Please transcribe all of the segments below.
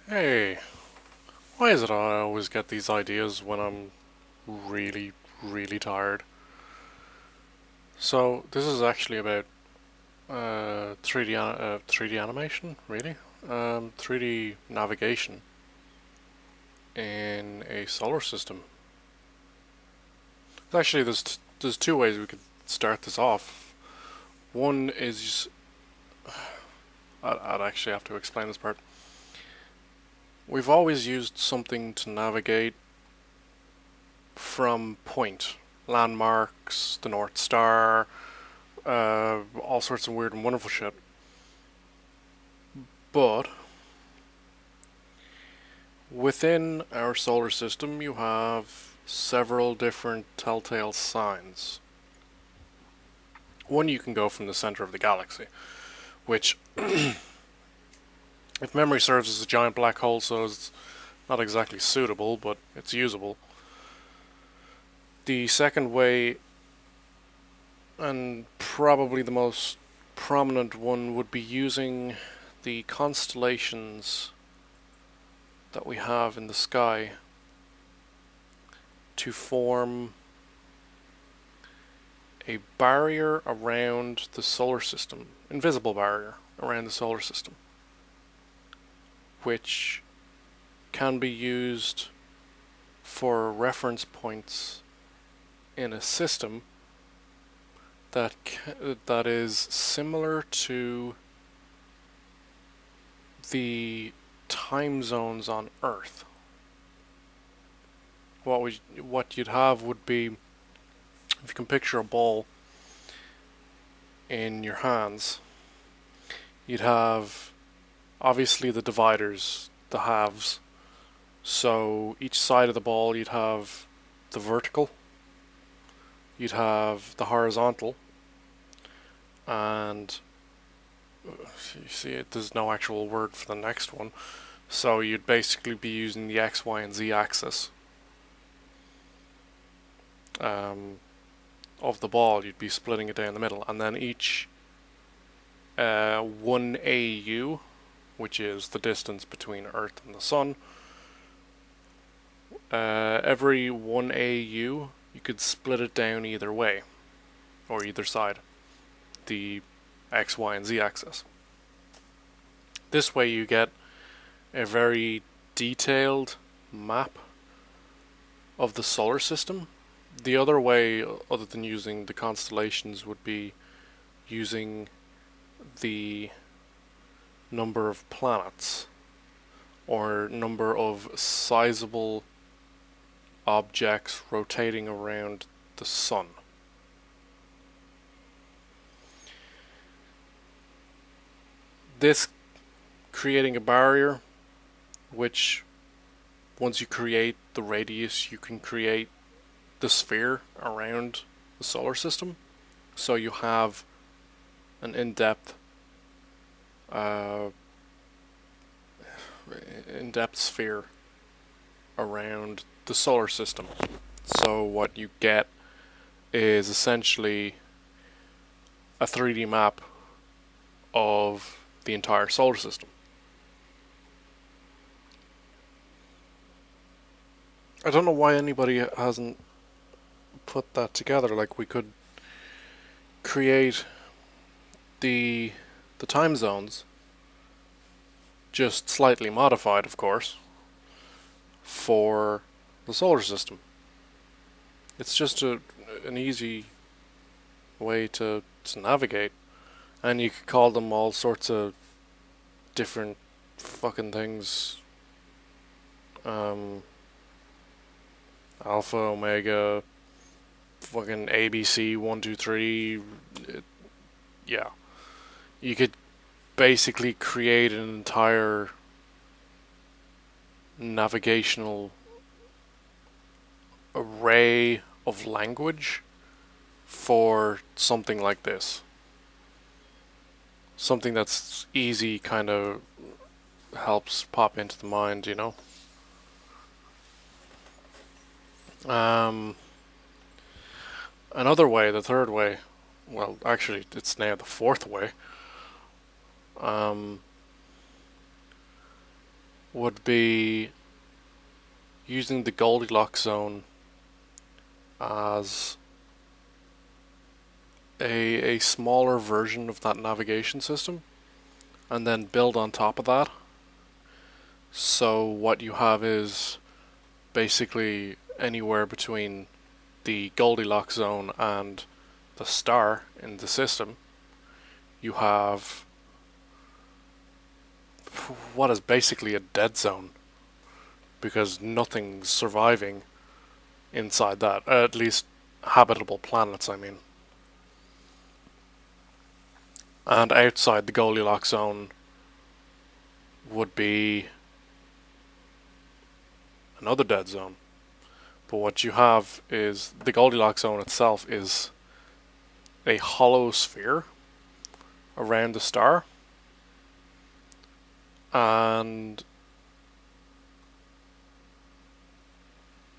Hey, why is it I always get these ideas when I'm really, really tired? So this is actually about 3D animation, really, 3D navigation in a solar system. Actually, there's two ways we could start this off. One is I'd actually have to explain this part. We've always used something to navigate from point, landmarks, the North Star, all sorts of weird and wonderful shit. But within our solar system, you have several different telltale signs. One, you can go from the center of the galaxy, which, if memory serves, is a giant black hole, so it's not exactly suitable, but it's usable. The second way, and probably the most prominent one, would be using the constellations that we have in the sky to form a barrier around the solar system, invisible barrier around the solar system, which can be used for reference points in a system that is similar to the time zones on Earth. What you'd have would be, if you can picture a ball in your hands, you'd have obviously the dividers, the halves. So each side of the ball, you'd have the vertical, you'd have the horizontal, and you see there's no actual word for the next one. So you'd basically be using the X, Y, and Z axis um, of the ball. You'd be splitting it down the middle, and then each 1 AU, which is the distance between Earth and the Sun, every 1 AU, you could split it down either way, or either side, the X, Y, and Z axis. This way you get a very detailed map of the solar system. The other way, other than using the constellations, would be using the number of planets or number of sizable objects rotating around the sun. This creating a barrier, which once you create the radius, you can create the sphere around the solar system. So you have an in-depth, uh, in-depth sphere around the solar system. So what you get is essentially a 3D map of the entire solar system. I don't know why anybody hasn't put that together. Like, we could create the the time zones, just slightly modified, of course, for the solar system. It's just an easy way to navigate, and you could call them all sorts of different fucking things. Um, Alpha, Omega, fucking ABC, 1, 2, 3. Yeah. You could basically create an entire navigational array of language for something like this. Something that's easy kind of helps pop into the mind, you know? Um, Another way, the third way, well, actually, it's now the fourth way, um, would be using the Goldilocks zone as a smaller version of that navigation system, and then build on top of that. So what you have is basically anywhere between the Goldilocks zone and the star in the system, you have what is basically a dead zone, because nothing's surviving inside that, at least habitable planets, I mean. And outside the Goldilocks zone would be another dead zone. But what you have is the Goldilocks zone itself is a hollow sphere around the star, and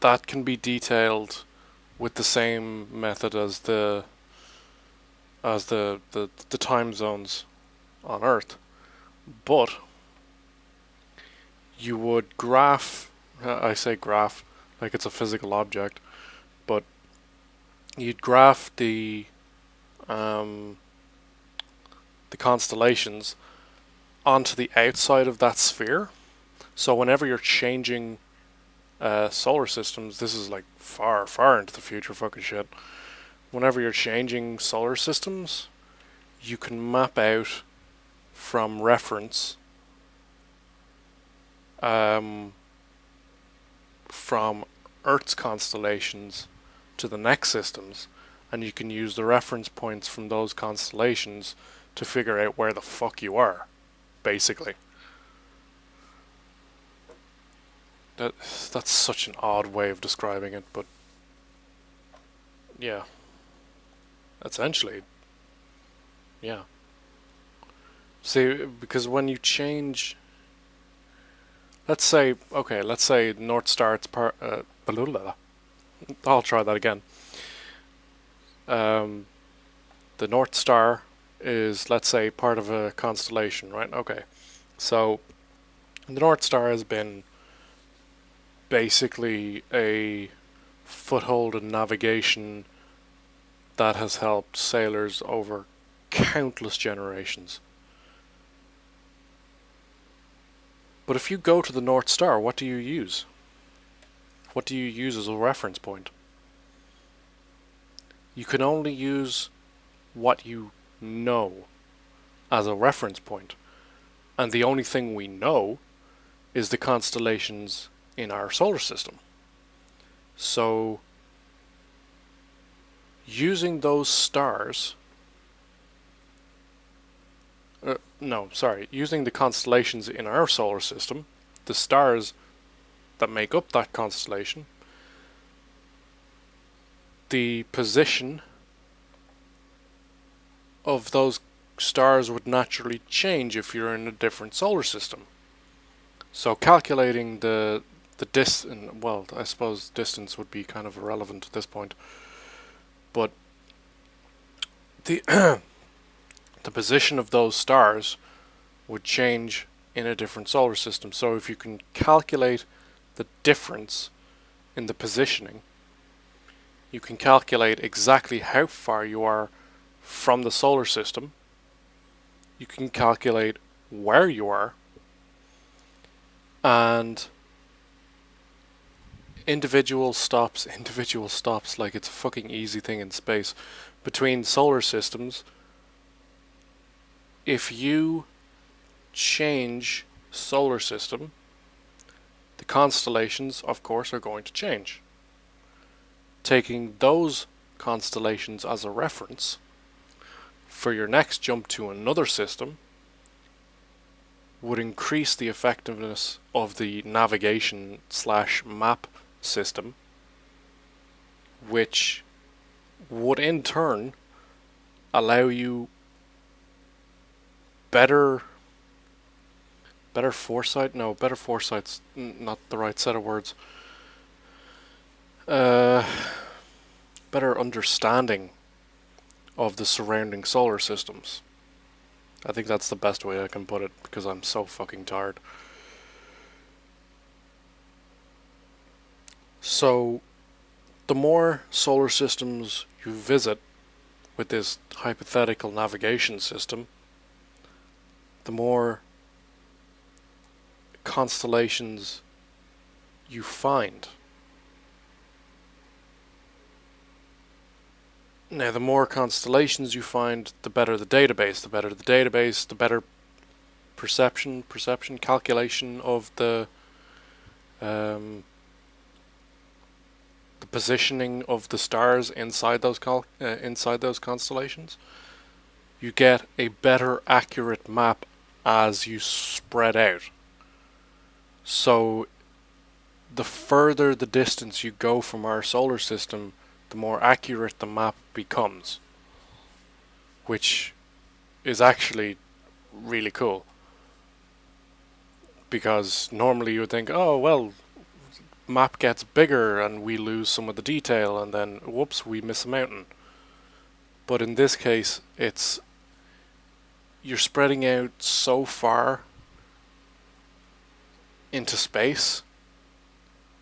that can be detailed with the same method as the time zones on Earth, but you would graph. I say graph like it's a physical object, but you'd graph the constellations onto the outside of that sphere. So whenever you're changing solar systems, this is like far, far into the future fucking shit. Whenever you're changing solar systems, you can map out from reference from Earth's constellations to the next systems, and you can use the reference points from those constellations to figure out where the fuck you are, basically. That's such an odd way of describing it, but yeah. Essentially, yeah. See, because when you change, let's say North Star, it's I'll try that again. The North Star is, let's say, part of a constellation, right? Okay. So, the North Star has been basically a foothold in navigation that has helped sailors over countless generations. But if you go to the North Star, what do you use? What do you use as a reference point? You can only use what you know as a reference point. And the only thing we know is the constellations in our solar system. So, using those stars, using the constellations in our solar system, the stars that make up that constellation, the position of those stars would naturally change if you're in a different solar system. So calculating the distance, well, I suppose distance would be kind of irrelevant at this point, but the the position of those stars would change in a different solar system. So if you can calculate the difference in the positioning, you can calculate exactly how far you are from the solar system. You can calculate where you are, and individual stops like it's a fucking easy thing in space between solar systems. If you change solar system, the constellations, of course, are going to change. Taking those constellations as a reference for your next jump to another system would increase the effectiveness of the navigation / map system, which would in turn allow you better foresight. No, better foresight's not the right set of words. Better understanding of the surrounding solar systems. I think that's the best way I can put it, because I'm so fucking tired. So, the more solar systems you visit with this hypothetical navigation system, the more constellations you find. Now, the more constellations you find, the better the database. The better the database, the better perception, calculation of um, the positioning of the stars inside those constellations. You get a better accurate map as you spread out. So the further the distance you go from our solar system, the more accurate the map becomes, which is actually really cool. Because normally you would think, oh well, map gets bigger and we lose some of the detail, and then whoops, we miss a mountain. But in this case, you're spreading out so far into space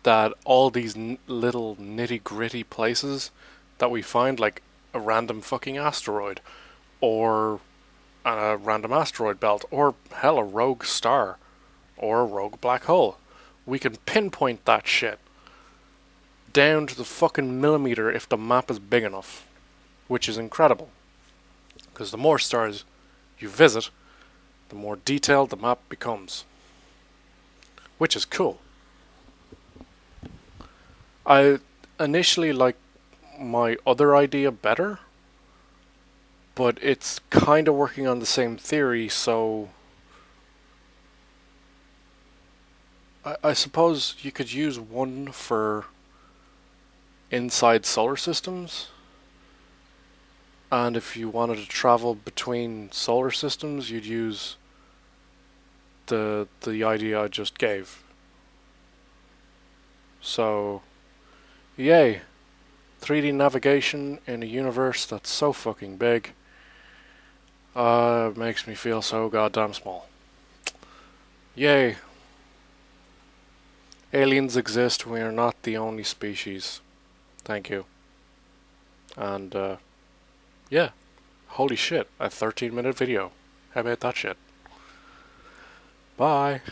that all these little nitty gritty places that we find, like a random fucking asteroid, or a random asteroid belt, or hell, a rogue star, or a rogue black hole, we can pinpoint that shit down to the fucking millimeter if the map is big enough, which is incredible. Because the more stars you visit, the more detailed the map becomes, which is cool. I initially liked my other idea better, but it's kind of working on the same theory, so I suppose you could use one for inside solar systems, and if you wanted to travel between solar systems, you'd use the idea I just gave. So, yay. 3D navigation in a universe that's so fucking big. Makes me feel so goddamn small. Yay. Aliens exist, we are not the only species. Thank you. And, yeah. Holy shit, a 13-minute video. How about that shit? Bye.